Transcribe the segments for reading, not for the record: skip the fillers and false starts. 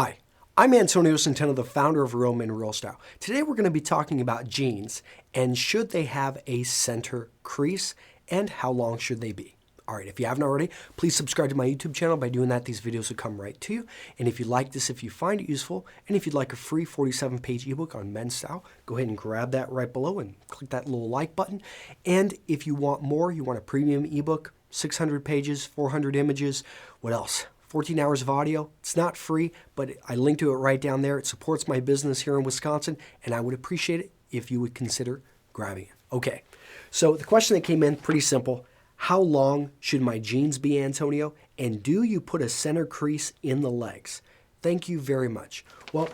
Hi, I'm Antonio Centeno, the founder of Real Men Real Style. Today we're going to be talking about jeans and should they have a center crease and how long should they be. All right, if you haven't already, please subscribe to my YouTube channel. By doing that, these videos will come right to you. And if you like this, if you find it useful, and if you'd like a free 47-page ebook on men's style, go ahead and grab that right below and click that little like button. And if you want more, you want a premium ebook, 600 pages, 400 images, what else? 14 hours of audio. It's not free, but I link to it right down there. It supports my business here in Wisconsin, and I would appreciate it if you would consider grabbing it. Okay, so the question that came in, pretty simple. How long should my jeans be, Antonio? And do you put a center crease in the legs? Thank you very much. Well,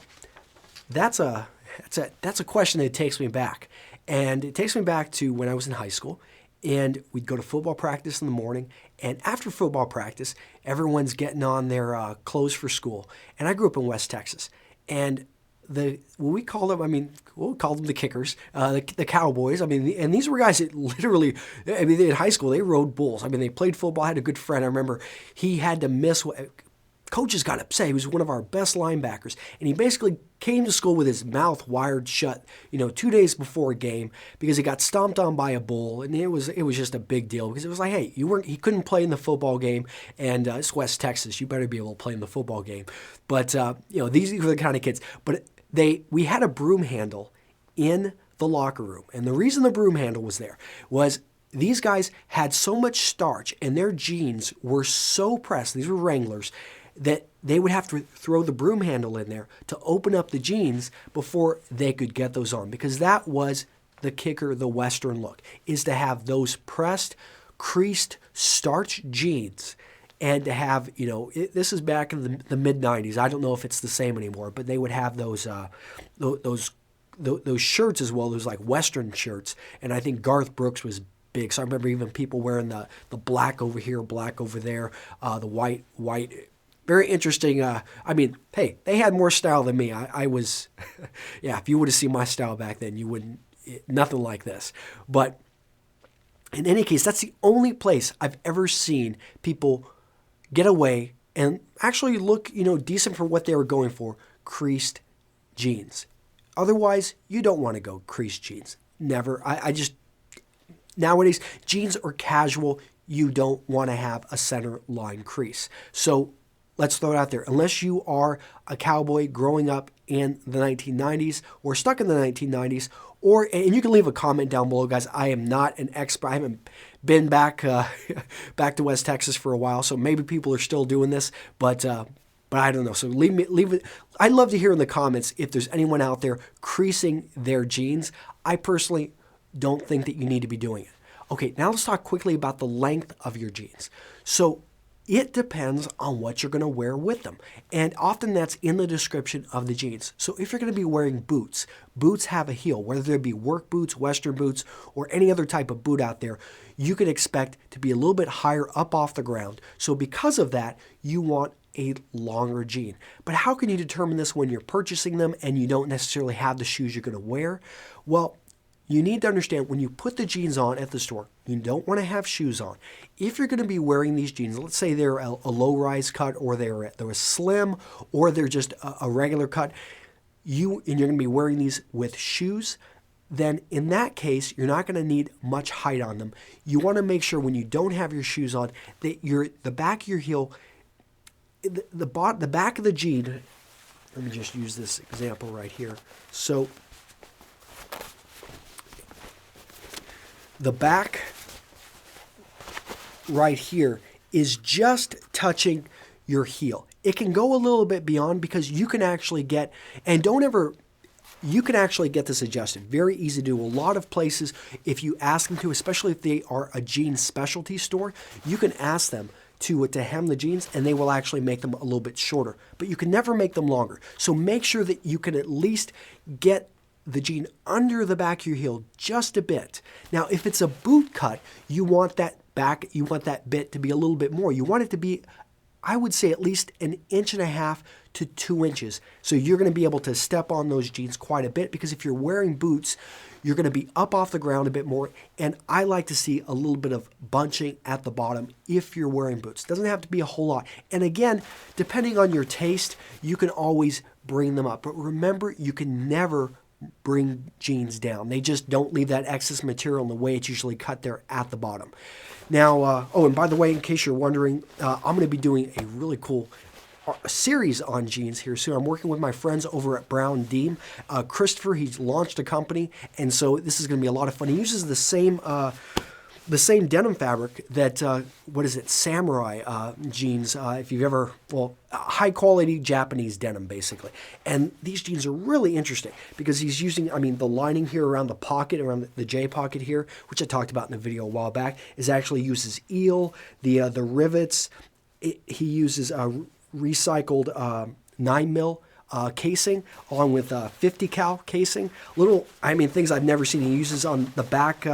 that's a question that takes me back. And it takes me back to when I was in high school. And we'd go to football practice in the morning. And after football practice, everyone's getting on their clothes for school. And I grew up in West Texas. And we called them the kickers, the Cowboys. And these were guys that literally, in high school, they rode bulls. They played football. I had a good friend. I remember he had to miss. Coaches got upset. He was one of our best linebackers. And he basically came to school with his mouth wired shut, 2 days before a game because he got stomped on by a bull. And it was just a big deal because it was like, hey, he couldn't play in the football game. And it's West Texas. You better be able to play in the football game. But, these were the kind of kids. But we had a broom handle in the locker room. And the reason the broom handle was there was these guys had so much starch and their jeans were so pressed. These were Wranglers that they would have to throw the broom handle in there to open up the jeans before they could get those on, because that was the kicker, the Western look, is to have those pressed, creased, starched jeans. And to have, this is back in the mid-'90s. I don't know if it's the same anymore, but they would have those shirts as well, those like Western shirts. And I think Garth Brooks was big. So I remember even people wearing the black over here, black over there, the white. Very interesting. Hey, they had more style than me. I was, if you would have seen my style back then, you wouldn't, nothing like this. But in any case, that's the only place I've ever seen people get away and actually look, decent for what they were going for, creased jeans. Otherwise, you don't want to go creased jeans. Never. Nowadays, jeans are casual. You don't want to have a center line crease. So let's throw it out there. Unless you are a cowboy growing up in the 1990s or stuck in the 1990s, and you can leave a comment down below, guys. I am not an expert. I haven't been back to West Texas for a while, so maybe people are still doing this, but I don't know. So leave it. I'd love to hear in the comments if there's anyone out there creasing their jeans. I personally don't think that you need to be doing it. Okay, now let's talk quickly about the length of your jeans. So it depends on what you're going to wear with them. And often that's in the description of the jeans. So if you're going to be wearing boots, boots have a heel, whether they be work boots, Western boots, or any other type of boot out there, you can expect to be a little bit higher up off the ground. So because of that, you want a longer jean. But how can you determine this when you're purchasing them and you don't necessarily have the shoes you're going to wear? Well, you need to understand when you put the jeans on at the store, you don't want to have shoes on. If you're going to be wearing these jeans, let's say they're a low-rise cut or they're slim or they're just a regular cut, and you're going to be wearing these with shoes, then in that case, you're not going to need much height on them. You want to make sure when you don't have your shoes on that the back of your heel, the back of the jean, let me just use this example right here. So the back right here is just touching your heel. It can go a little bit beyond because you can actually get, you can actually get this adjusted. Very easy to do. A lot of places, if you ask them to, especially if they are a jeans specialty store, you can ask them to hem the jeans and they will actually make them a little bit shorter. But you can never make them longer. So make sure that you can at least get the jean under the back of your heel just a bit. Now, if it's a boot cut, you want that bit to be a little bit more. You want it to be, I would say, at least 1.5 inches to 2 inches. So you're going to be able to step on those jeans quite a bit, because if you're wearing boots, you're going to be up off the ground a bit more. And I like to see a little bit of bunching at the bottom if you're wearing boots. Doesn't have to be a whole lot. And again, depending on your taste, you can always bring them up. But remember, you can never bring jeans down. They just don't leave that excess material in the way it's usually cut there at the bottom. Now, oh, and by the way, in case you're wondering, I'm going to be doing a really cool series on jeans here soon. I'm working with my friends over at Brown Denim. Christopher, he's launched a company, and so this is going to be a lot of fun. He uses the same denim fabric that, samurai jeans, if you've ever, high quality Japanese denim basically. And these jeans are really interesting because he's using, the lining here around the pocket, around the J pocket here, which I talked about in a video a while back, is actually uses eel, the rivets. He uses recycled 9mm casing along with 50 cal casing. Things I've never seen. He uses on the back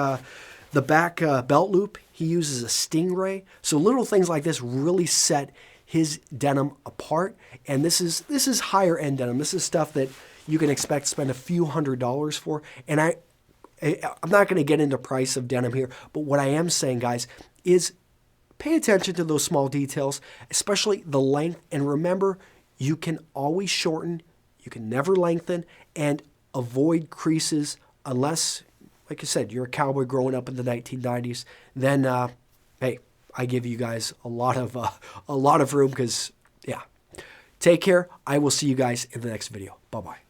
belt loop. He uses a stingray. So little things like this really set his denim apart. And this is higher end denim. This is stuff that you can expect to spend a few $100s for. And I'm not going to get into price of denim here, but what I am saying, guys, is pay attention to those small details, especially the length. And remember, you can always shorten, you can never lengthen, and avoid creases unless, like I said, you're a cowboy growing up in the 1990s. Then, hey, I give you guys a lot of room because, yeah. Take care. I will see you guys in the next video. Bye-bye.